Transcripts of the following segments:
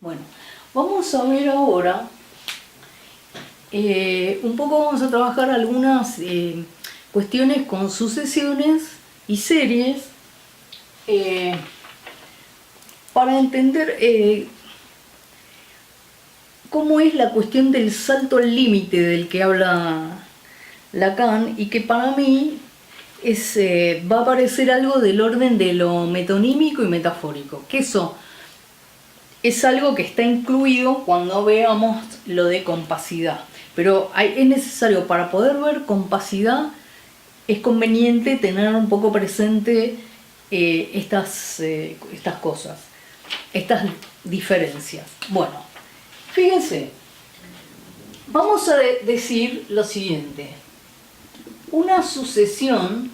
Bueno, vamos a ver ahora, un poco vamos a trabajar algunas cuestiones con sucesiones y series para entender cómo es la cuestión del salto al límite del que habla Lacan y que para mí va a parecer algo del orden de lo metonímico y metafórico, que eso es algo que está incluido cuando veamos lo de compacidad. Pero es necesario, para poder ver compacidad, es conveniente tener un poco presente estas cosas, estas diferencias. Bueno, fíjense, vamos a decir lo siguiente. Una sucesión,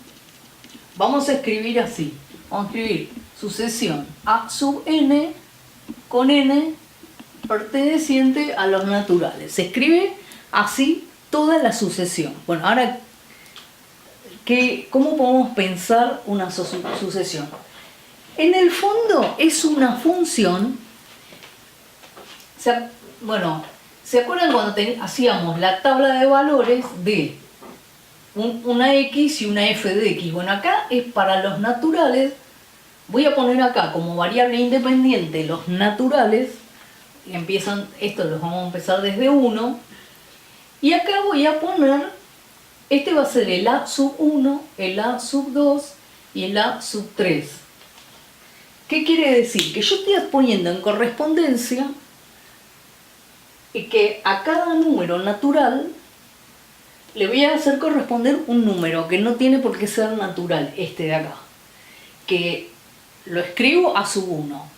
vamos a escribir así, vamos a escribir sucesión A sub n con n perteneciente a los naturales. Se escribe así toda la sucesión. Bueno, ahora, ¿cómo podemos pensar una sucesión? En el fondo es una función. Bueno, ¿se acuerdan cuando hacíamos la tabla de valores de una x y una f de x? Bueno, acá es para los naturales. Voy a poner acá como variable independiente los naturales, y estos los vamos a empezar desde 1, y acá voy a poner, este va a ser el a sub 1, el a sub 2 y el a sub 3. ¿Qué quiere decir? Que yo estoy poniendo en correspondencia y que a cada número natural le voy a hacer corresponder un número que no tiene por qué ser natural, este de acá, que lo escribo a sub 1.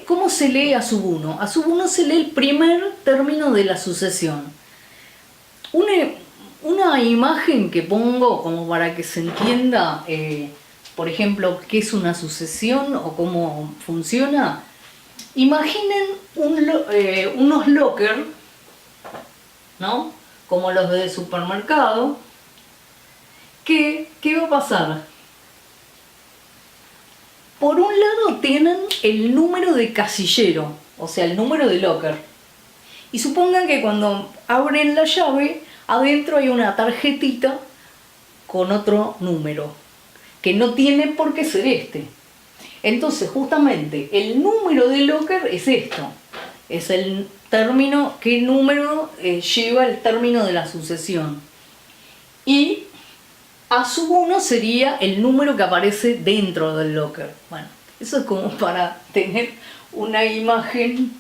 ¿Cómo se lee a sub 1? A sub 1 se lee el primer término de la sucesión. Una imagen que pongo como para que se entienda, por ejemplo, qué es una sucesión o cómo funciona. Imaginen unos lockers, ¿no? Como los del supermercado. ¿Qué va a pasar? Por un lado tienen el número de casillero, o sea, el número de locker. Y supongan que cuando abren la llave, adentro hay una tarjetita con otro número, que no tiene por qué ser este. Entonces, justamente, el número de locker es esto. Es el término, qué número lleva el término de la sucesión. Y A sub 1 sería el número que aparece dentro del locker. Bueno, eso es como para tener una imagen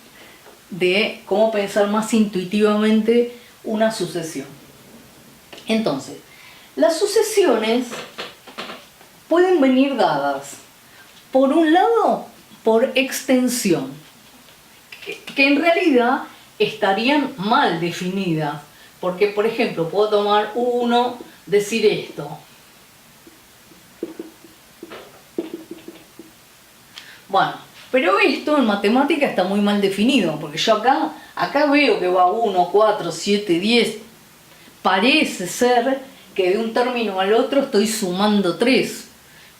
de cómo pensar más intuitivamente una sucesión. Entonces, las sucesiones pueden venir dadas, por un lado, por extensión, que en realidad estarían mal definidas, porque, por ejemplo, puedo tomar decir esto. Bueno, pero esto en matemática está muy mal definido, porque yo acá veo que va 1, 4, 7, 10. Parece ser que de un término al otro estoy sumando 3.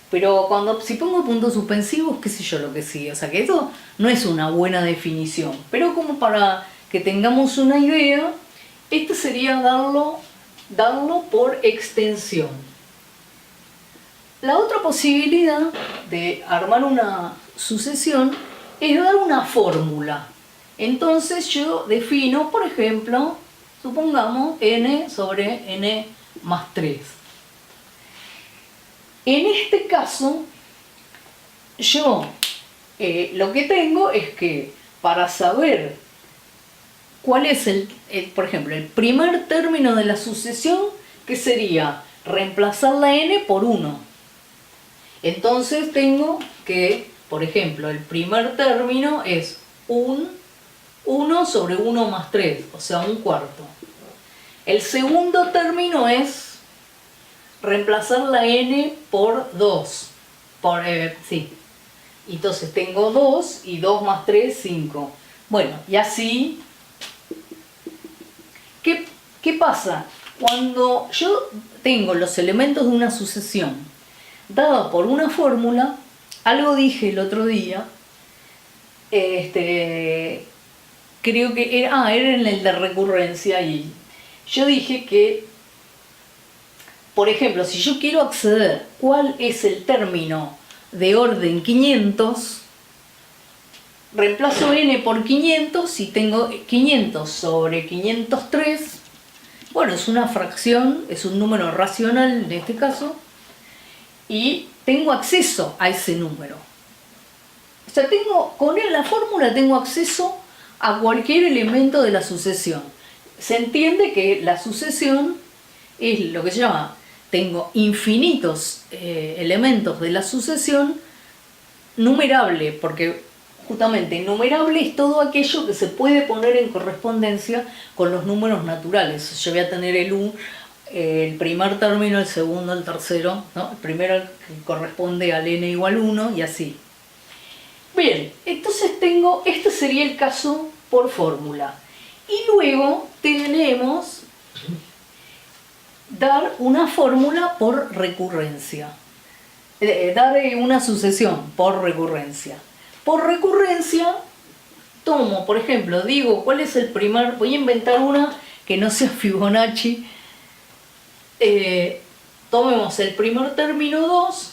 Pero si pongo puntos suspensivos, qué sé yo lo que sigue. O sea que eso no es una buena definición. Pero como para que tengamos una idea, este sería darlo por extensión. La otra posibilidad de armar una sucesión es dar una fórmula. Entonces yo defino, por ejemplo, supongamos n sobre n más 3. En este caso, yo lo que tengo es que para saber cuál es por ejemplo, el primer término de la sucesión, que sería reemplazar la n por 1. Entonces tengo que, por ejemplo, el primer término es 1 sobre 1 más 3, o sea, un cuarto. El segundo término es reemplazar la n por 2. Entonces tengo 2 y 2 más 3, 5. Bueno, y así. ¿Qué pasa? Cuando yo tengo los elementos de una sucesión dada por una fórmula, algo dije el otro día, creo que era en el de recurrencia, y yo dije que, por ejemplo, si yo quiero acceder cuál es el término de orden 500, reemplazo n por 500 y tengo 500 sobre 503. Bueno, es una fracción, es un número racional en este caso, y tengo acceso a ese número. O sea, con la fórmula tengo acceso a cualquier elemento de la sucesión. Se entiende que la sucesión es lo que se llama, tengo infinitos elementos de la sucesión numerable, porque justamente numerable es todo aquello que se puede poner en correspondencia con los números naturales. Yo voy a tener el primer término, el segundo, el tercero, ¿no? El primero que corresponde al n igual 1 y así. Bien, entonces este sería el caso por fórmula. Y luego tenemos dar una fórmula por recurrencia. Dar una sucesión por recurrencia. Por recurrencia, tomo, por ejemplo, digo, ¿cuál es el primer? Voy a inventar una que no sea Fibonacci. Tomemos el primer término 2,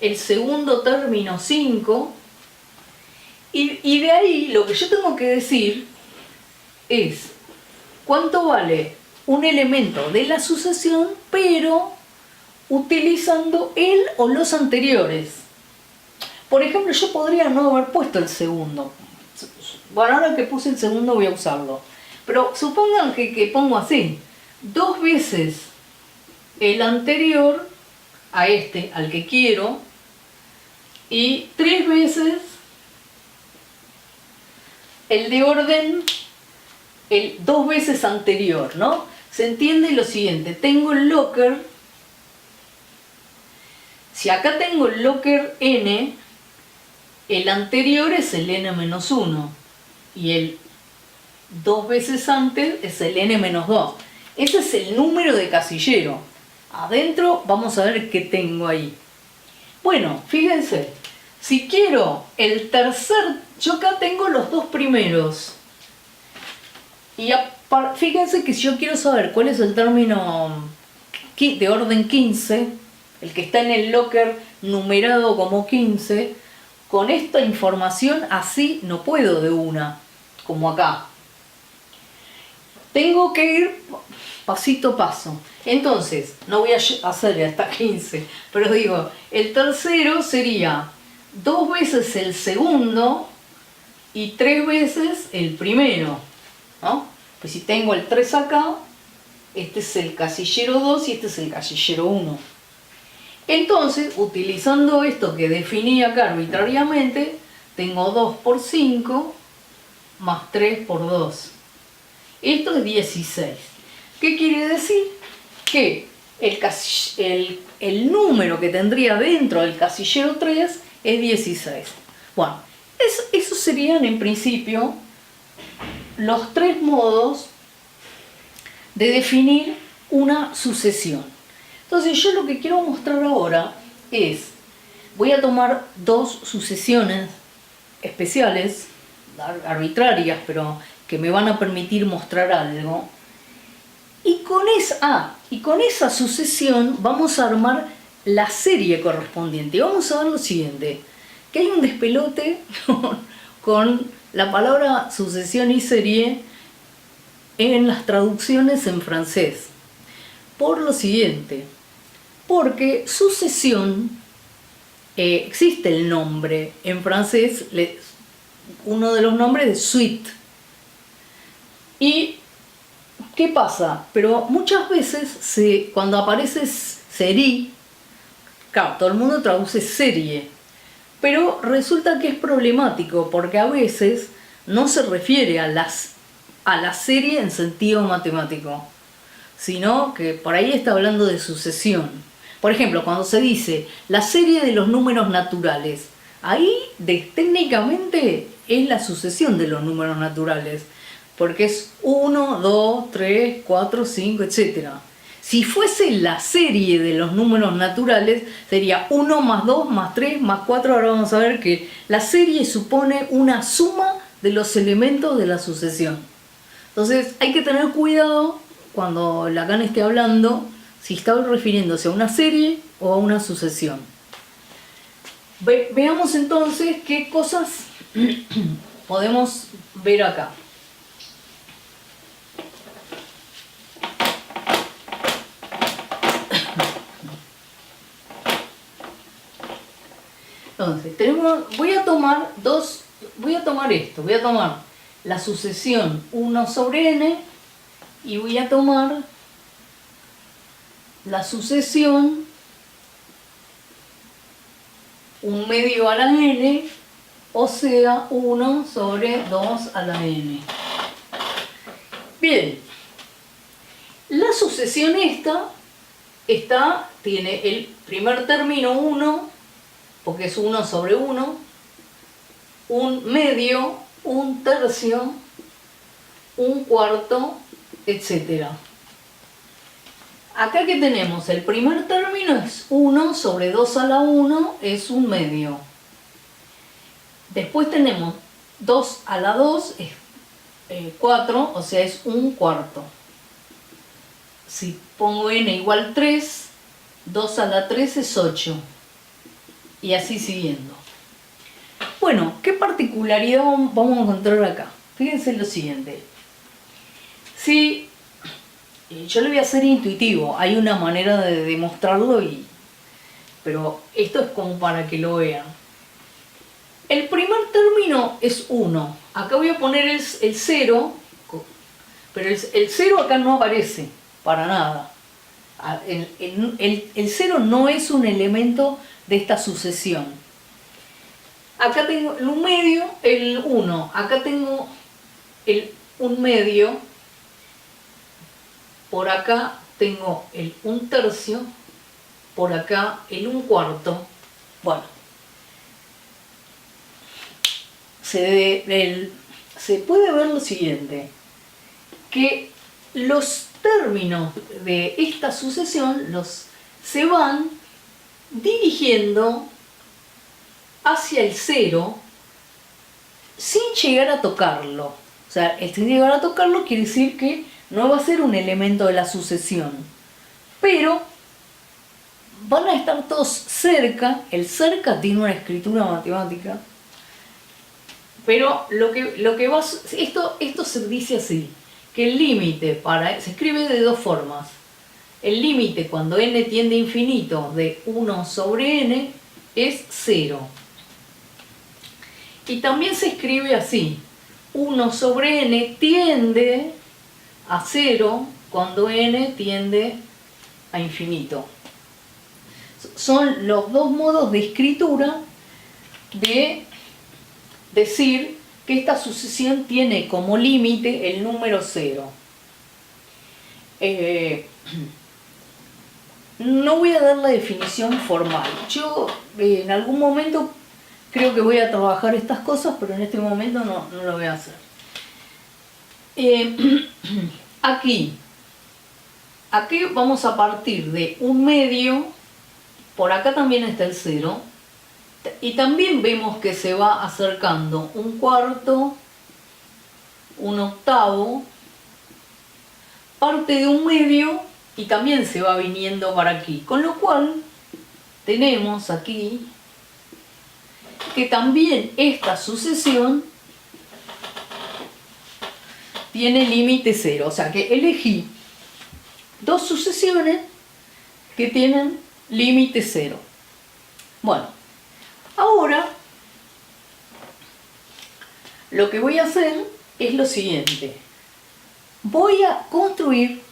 el segundo término 5, y de ahí lo que yo tengo que decir es cuánto vale un elemento de la sucesión, pero utilizando el o los anteriores. Por ejemplo, yo podría no haber puesto el segundo. Bueno, ahora que puse el segundo voy a usarlo. Pero supongan que pongo así: 2 veces el anterior a este, al que quiero, y 3 veces el de orden, el 2 veces anterior, ¿no? Se entiende lo siguiente: tengo el locker, si acá tengo el locker n, el anterior es el n-1 y el 2 veces antes es el n-2. Ese es el número de casillero. Adentro vamos a ver qué tengo ahí. Bueno, fíjense, si quiero el tercer, yo acá tengo los 2 primeros. Y fíjense que si yo quiero saber cuál es el término de orden 15, el que está en el locker numerado como 15, con esta información así no puedo de una, como acá. Tengo que ir pasito a paso. Entonces, no voy a hacer hasta 15, pero digo, el tercero sería 2 veces el segundo y 3 veces el primero, ¿no? Pues si tengo el 3 acá, este es el casillero 2 y este es el casillero 1. Entonces, utilizando esto que definí acá arbitrariamente, tengo 2 por 5 más 3 por 2. Esto es 16. ¿Qué quiere decir? Que el número que tendría dentro del casillero 3 es 16. Bueno, esos serían en principio los 3 modos de definir una sucesión. Entonces yo lo que quiero mostrar ahora es, voy a tomar 2 sucesiones especiales, arbitrarias, pero que me van a permitir mostrar algo. Y con esa sucesión vamos a armar la serie correspondiente. Y vamos a ver lo siguiente, que hay un despelote con la palabra sucesión y serie en las traducciones en francés. Por lo siguiente, porque sucesión, existe el nombre en francés, uno de los nombres es suite. ¿Y qué pasa? Pero muchas veces cuando aparece série, claro, todo el mundo traduce serie, pero resulta que es problemático porque a veces no se refiere a la serie en sentido matemático, sino que por ahí está hablando de sucesión. Por ejemplo, cuando se dice la serie de los números naturales, ahí técnicamente es la sucesión de los números naturales, porque es 1, 2, 3, 4, 5, etc. Si fuese la serie de los números naturales, sería 1 más 2 más 3 más 4. Ahora vamos a ver que la serie supone una suma de los elementos de la sucesión. Entonces hay que tener cuidado cuando Lacan esté hablando si está refiriéndose a una serie o a una sucesión. Veamos entonces qué cosas podemos ver acá. Entonces, voy a tomar la sucesión 1 sobre n y voy a tomar la sucesión 1 medio a la n, o sea 1 sobre 2 a la n. Bien, la sucesión esta tiene el primer término 1, porque es 1 sobre 1, un medio, un tercio, un cuarto, etc. Acá que tenemos, el primer término es 1 sobre 2 a la 1, es un medio. Después tenemos 2 a la 2, es 4, o sea, es un cuarto. Si pongo n igual 3, 2 a la 3 es 8. Y así siguiendo. Bueno, ¿qué particularidad vamos a encontrar acá? Fíjense lo siguiente. Si yo lo voy a hacer intuitivo, hay una manera de demostrarlo, pero esto es como para que lo vean. El primer término es 1. Acá voy a poner el 0, pero el 0 acá no aparece para nada. El 0 no es un elemento de esta sucesión. Acá tengo el 1 medio, el 1. Acá tengo el 1 medio. Por acá tengo el 1 tercio. Por acá el 1 cuarto. Bueno. Se puede ver lo siguiente. Que los términos de esta sucesión se van dirigiendo hacia el 0 sin llegar a tocarlo. O sea, sin llegar a tocarlo quiere decir que no va a ser un elemento de la sucesión, pero van a estar todos cerca. El cerca tiene una escritura matemática, pero esto se dice así, que el límite se escribe de dos formas. El límite cuando n tiende a infinito de 1 sobre n es 0. Y también se escribe así: 1 sobre n tiende a 0 cuando n tiende a infinito. Son los dos modos de escritura de decir que esta sucesión tiene como límite el número 0. No voy a dar la definición formal. Yo en algún momento creo que voy a trabajar estas cosas, pero en este momento no lo voy a hacer. Aquí vamos a partir de 1 medio, por acá también está el 0, y también vemos que se va acercando 1 cuarto, 1 octavo, parte de 1 medio, y también se va viniendo para aquí, con lo cual tenemos aquí que también esta sucesión tiene límite 0, o sea que elegí dos sucesiones que tienen límite 0. Bueno, ahora lo que voy a hacer es lo siguiente. Voy a construir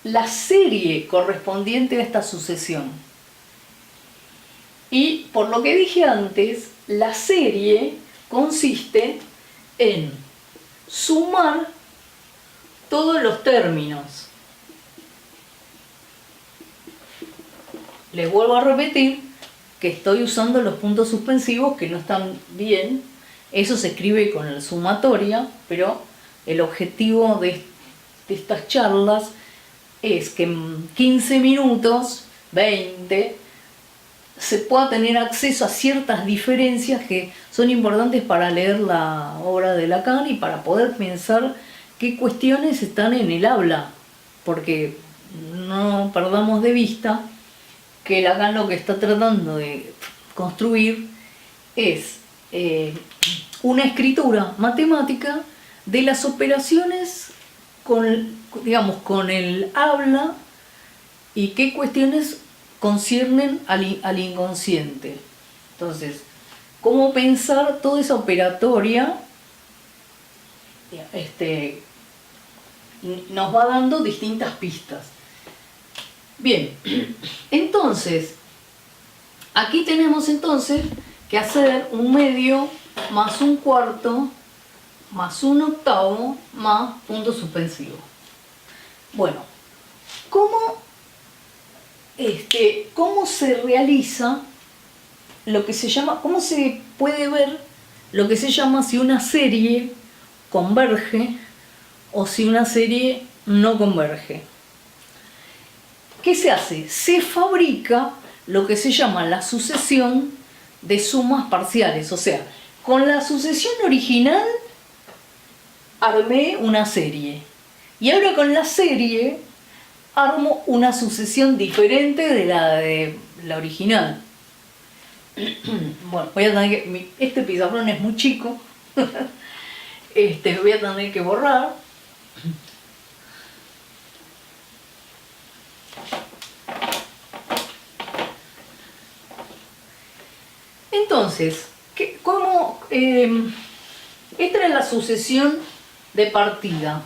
la serie correspondiente a esta sucesión. Y por lo que dije antes, la serie consiste en sumar todos los términos. Les vuelvo a repetir que estoy usando los puntos suspensivos que no están bien. Eso se escribe con el sumatoria, pero el objetivo de estas charlas es que en 15 minutos, 20, se pueda tener acceso a ciertas diferencias que son importantes para leer la obra de Lacan y para poder pensar qué cuestiones están en el habla, porque no perdamos de vista que Lacan lo que está tratando de construir es una escritura matemática de las operaciones con el habla y qué cuestiones conciernen al inconsciente. Entonces, cómo pensar toda esa operatoria nos va dando distintas pistas. Bien, entonces, aquí tenemos entonces que hacer un medio más un cuarto más un octavo más punto suspensivo. Bueno, ¿cómo se realiza lo que se llama, cómo se puede ver lo que se llama si una serie converge o si una serie no converge? ¿Qué se hace? Se fabrica lo que se llama la sucesión de sumas parciales. O sea, con la sucesión original armé una serie. Y ahora con la serie armo una sucesión diferente de la original. Bueno, voy a tener que... Este pizarrón es muy chico. Voy a tener que borrar. Entonces, esta era la sucesión de partida.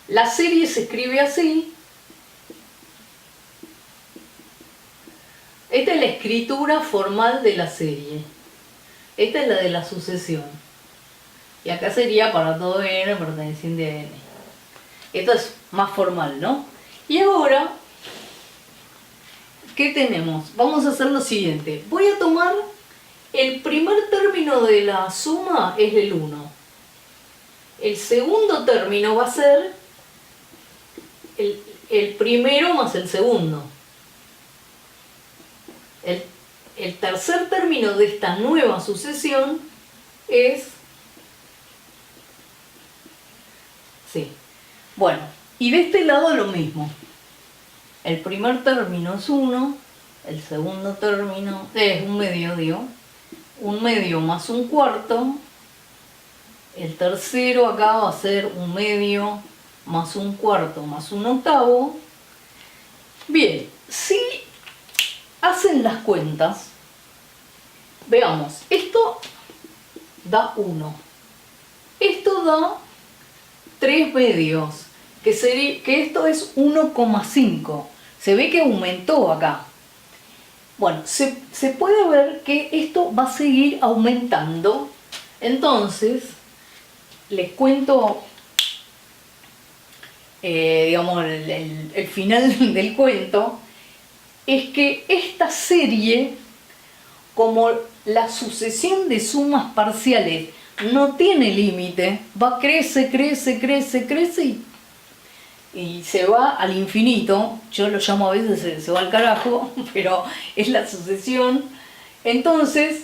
La serie se escribe así. Esta es la escritura formal de la serie. Esta es la de la sucesión. Y acá sería para todo n perteneciente a n. Esto es más formal, ¿no? Y ahora, ¿qué tenemos? Vamos a hacer lo siguiente. Voy a tomar el primer término de la suma, es el 1. El segundo término va a ser el primero más el segundo. El tercer término de esta nueva sucesión es... Sí. Bueno, y de este lado lo mismo. El primer término es 1, el segundo término es un medio, digo. Un medio más un cuarto. El tercero acá va a ser un medio más un cuarto más un octavo. Bien, si hacen las cuentas, veamos, esto da 1. Esto da 3 medios, que esto es 1,5. Se ve que aumentó acá. Bueno, se puede ver que esto va a seguir aumentando. Entonces, les cuento, digamos, el final del cuento. Es que esta serie, como la sucesión de sumas parciales no tiene límite, crece y se va al infinito. Yo lo llamo a veces se va al carajo, pero es la sucesión. Entonces,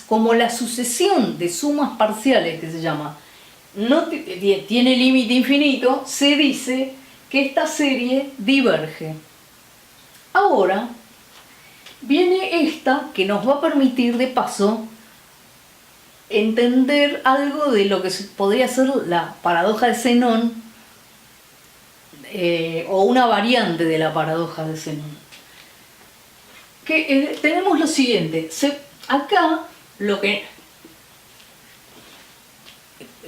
como la sucesión de sumas parciales, que se llama, no tiene límite infinito, se dice que esta serie diverge. Ahora viene esta que nos va a permitir de paso entender algo de lo que podría ser la paradoja de Zenón, o una variante de la paradoja de Zenón. Tenemos lo siguiente, acá lo que...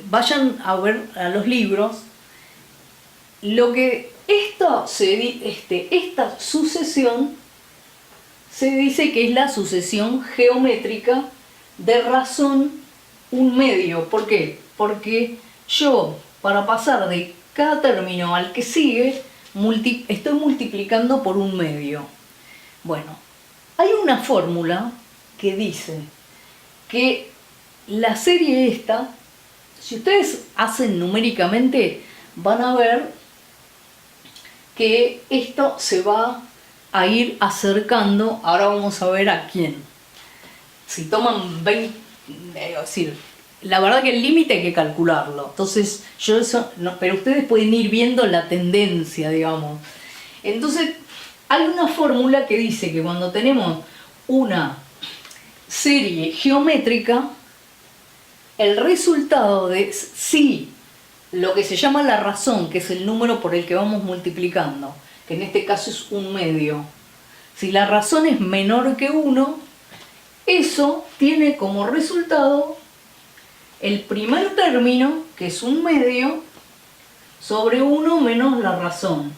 Vayan a ver a los libros, lo que esta sucesión se dice que es la sucesión geométrica de razón un medio. ¿Por qué? Porque yo, para pasar de cada término al que sigue, estoy multiplicando por un medio. Bueno, hay una fórmula que dice que la serie esta, si ustedes hacen numéricamente, van a ver que esto se va a ir acercando. Ahora vamos a ver a quién. Si toman 20, es decir, la verdad que el límite hay que calcularlo. Entonces, yo eso no, pero ustedes pueden ir viendo la tendencia, digamos. Entonces, hay una fórmula que dice que cuando tenemos una serie geométrica, el resultado de si lo que se llama la razón, que es el número por el que vamos multiplicando, que en este caso es 1/2, si la razón es menor que 1, eso tiene como resultado el primer término, que es 1/2, sobre 1 menos la razón.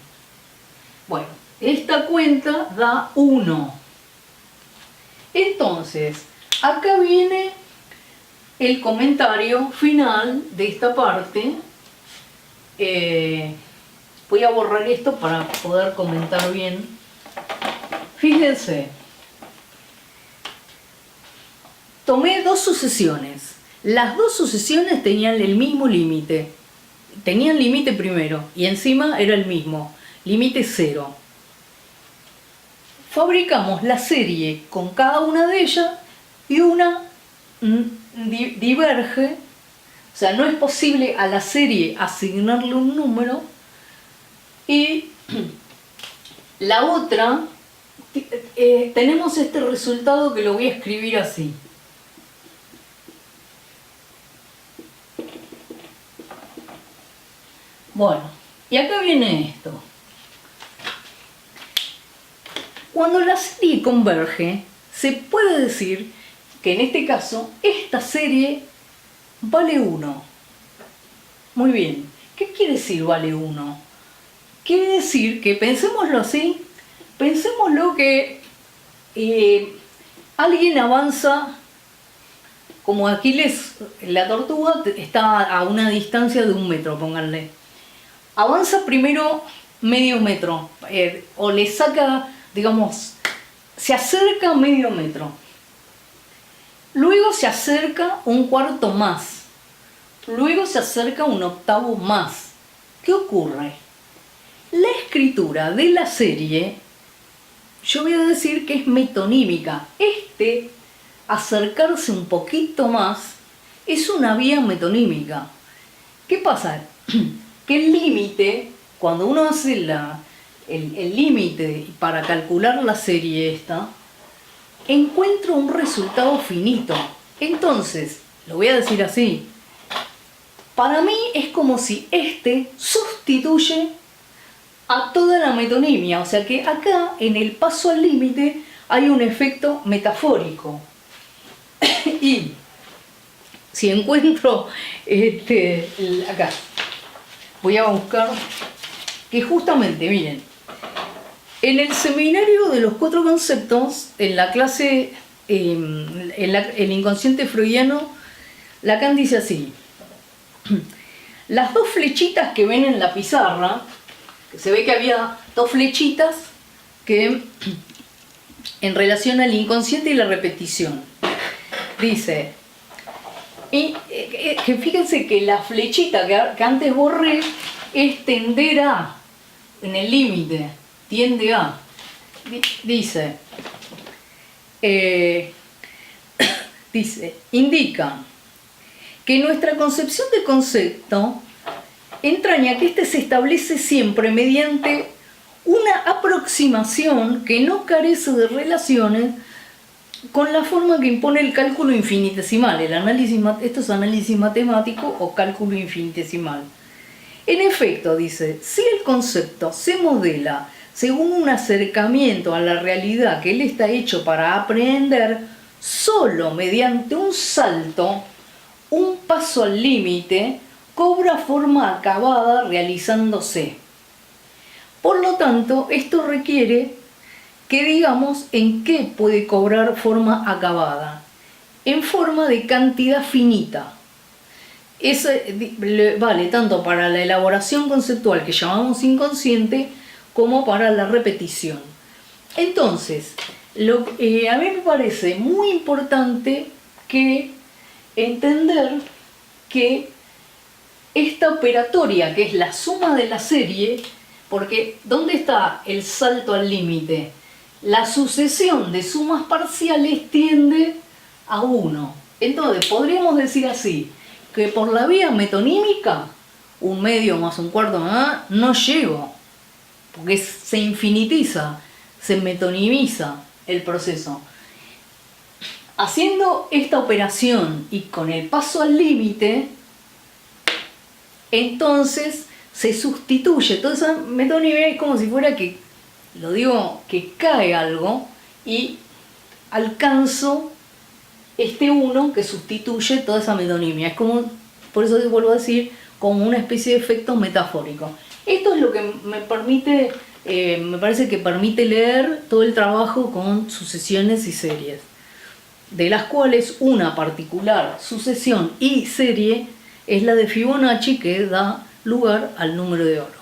Bueno, esta cuenta da 1. Entonces, acá viene el comentario final de esta parte. Voy a borrar esto para poder comentar bien. Fíjense, tomé dos sucesiones. Las dos sucesiones tenían el mismo límite. Tenían límite primero y encima era el mismo, límite 0. Fabricamos la serie con cada una de ellas y una diverge. O sea, no es posible a la serie asignarle un número, y la otra, tenemos este resultado que lo voy a escribir así. Bueno, y acá viene esto. Cuando la serie converge, se puede decir que en este caso esta serie vale 1. Muy bien, ¿qué quiere decir vale 1? Quiere decir que, pensémoslo así, pensémoslo que alguien avanza, como Aquiles, la tortuga está a una distancia de 1 metro, pónganle. Avanza primero medio metro, o le saca, digamos, se acerca medio metro. Luego se acerca 1/4 más. Luego se acerca 1/8 más. ¿Qué ocurre? La escritura de la serie, yo voy a decir que es metonímica. Acercarse un poquito más es una vía metonímica. ¿Qué pasa? Que el límite, cuando uno hace el límite para calcular la serie esta, encuentro un resultado finito. Entonces, lo voy a decir así, para mí es como si sustituye a toda la metonimia. O sea que acá, en el paso al límite, hay un efecto metafórico. Y si encuentro acá, voy a buscar que justamente, miren, en el seminario de los 4 conceptos, en la clase, el inconsciente freudiano, Lacan dice así: las dos flechitas que ven en la pizarra, que se ve que había dos flechitas que en relación al inconsciente y la repetición. Dice, y que fíjense que la flechita que antes borré es tender a, en el límite, tiende a. Dice, indica que nuestra concepción de concepto entraña que se establece siempre mediante una aproximación que no carece de relaciones con la forma que impone el cálculo infinitesimal. Esto es análisis matemático o cálculo infinitesimal. En efecto, dice, si el concepto se modela según un acercamiento a la realidad que él está hecho para aprehender solo mediante un salto, un paso al límite, cobra forma acabada realizándose. Por lo tanto, esto requiere que digamos en qué puede cobrar forma acabada. En forma de cantidad finita. Eso vale tanto para la elaboración conceptual que llamamos inconsciente como para la repetición. Entonces, a mí me parece muy importante que entender que esta operatoria, que es la suma de la serie, Porque ¿dónde está el salto al límite? La sucesión de sumas parciales tiende a 1. Entonces, podríamos decir así, que por la vía metonímica, 1/2 más 1/4 no llego, porque se infinitiza, se metonimiza el proceso. Haciendo esta operación y con el paso al límite, entonces se sustituye toda esa metonimia, es como si fuera que, lo digo, que cae algo y alcanzo este 1 que sustituye toda esa metonimia. Es como, por eso vuelvo a decir, como una especie de efecto metafórico. Esto es lo que me permite, me parece que permite leer todo el trabajo con sucesiones y series, de las cuales una particular sucesión y serie es la de Fibonacci, que da lugar al número de oro.